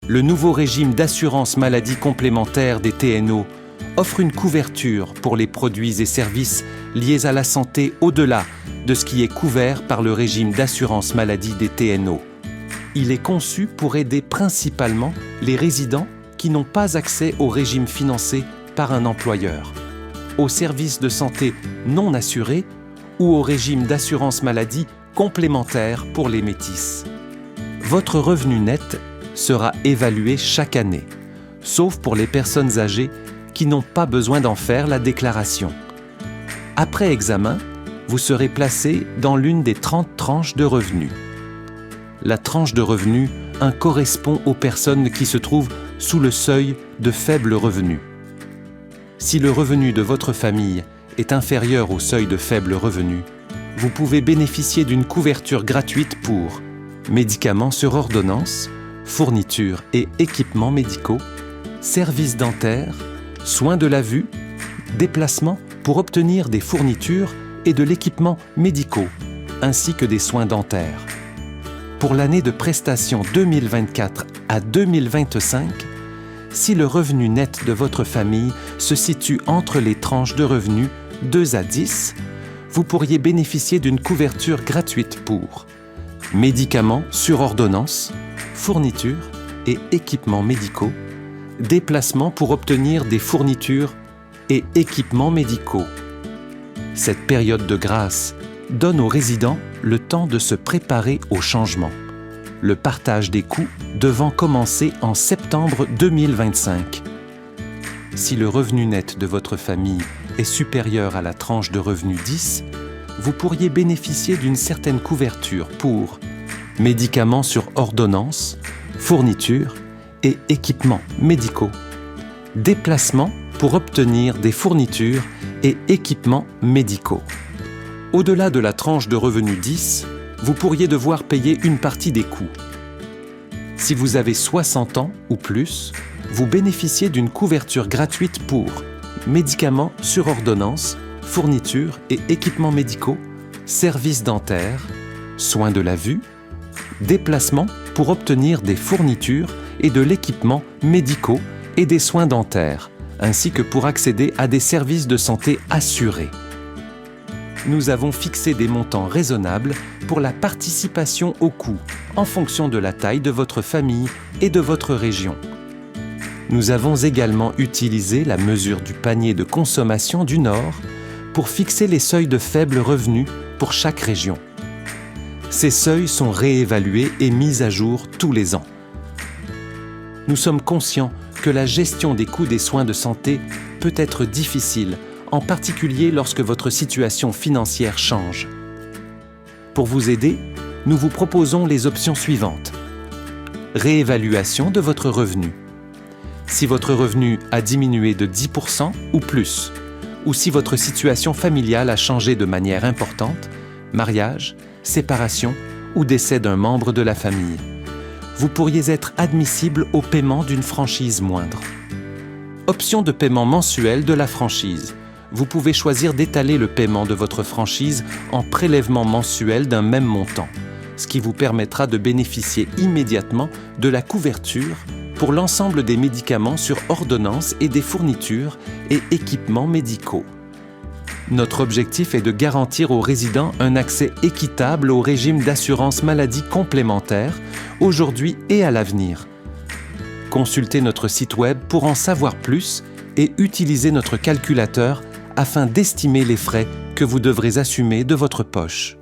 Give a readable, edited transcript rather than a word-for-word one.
Le nouveau régime d'assurance maladie complémentaire des TNO offre une couverture pour les produits et services liés à la santé au-delà de ce qui est couvert par le régime d'assurance maladie des TNO. Il est conçu pour aider principalement les résidents qui n'ont pas accès au régime financé par un employeur, aux services de santé non assurés ou au régime d'assurance maladie complémentaire pour les métis. Votre revenu net sera évalué chaque année, sauf pour les personnes âgées qui n'ont pas besoin d'en faire la déclaration. Après examen, vous serez placé dans l'une des 30 tranches de revenus. La tranche de revenus 1 correspond aux personnes qui se trouvent sous le seuil de faible revenu. Si le revenu de votre famille est inférieur au seuil de faible revenu, vous pouvez bénéficier d'une couverture gratuite pour médicaments sur ordonnance, fournitures et équipements médicaux, services dentaires, soins de la vue, déplacements pour obtenir des fournitures et de l'équipement médicaux, ainsi que des soins dentaires. Pour l'année de prestation 2024 à 2025, si le revenu net de votre famille se situe entre les tranches de revenus 2 à 10, vous pourriez bénéficier d'une couverture gratuite pour médicaments sur ordonnance, fournitures et équipements médicaux, déplacements pour obtenir des fournitures et équipements médicaux. Cette période de grâce donne aux résidents le temps de se préparer au changement, le partage des coûts devant commencer en septembre 2025. Si le revenu net de votre famille est supérieur à la tranche de revenu 10, vous pourriez bénéficier d'une certaine couverture pour médicaments sur ordonnance, fournitures et équipements médicaux, déplacements pour obtenir des fournitures et équipements médicaux. Au-delà de la tranche de revenu 10, vous pourriez devoir payer une partie des coûts. Si vous avez 60 ans ou plus, vous bénéficiez d'une couverture gratuite pour médicaments sur ordonnance, fournitures et équipements médicaux, services dentaires, soins de la vue, déplacements pour obtenir des fournitures et de l'équipement médicaux et des soins dentaires, ainsi que pour accéder à des services de santé assurés. Nous avons fixé des montants raisonnables pour la participation aux coûts en fonction de la taille de votre famille et de votre région. Nous avons également utilisé la mesure du panier de consommation du Nord pour fixer les seuils de faible revenu pour chaque région. Ces seuils sont réévalués et mis à jour tous les ans. Nous sommes conscients que la gestion des coûts des soins de santé peut être difficile, en particulier lorsque votre situation financière change. Pour vous aider, nous vous proposons les options suivantes. Réévaluation de votre revenu. Si votre revenu a diminué de 10% ou plus, ou si votre situation familiale a changé de manière importante, mariage, séparation ou décès d'un membre de la famille, vous pourriez être admissible au paiement d'une franchise moindre. Option de paiement mensuel de la franchise. Vous pouvez choisir d'étaler le paiement de votre franchise en prélèvement mensuel d'un même montant, ce qui vous permettra de bénéficier immédiatement de la couverture pour l'ensemble des médicaments sur ordonnance et des fournitures et équipements médicaux. Notre objectif est de garantir aux résidents un accès équitable au régime d'assurance maladie complémentaire, aujourd'hui et à l'avenir. Consultez notre site web pour en savoir plus et utilisez notre calculateur afin d'estimer les frais que vous devrez assumer de votre poche.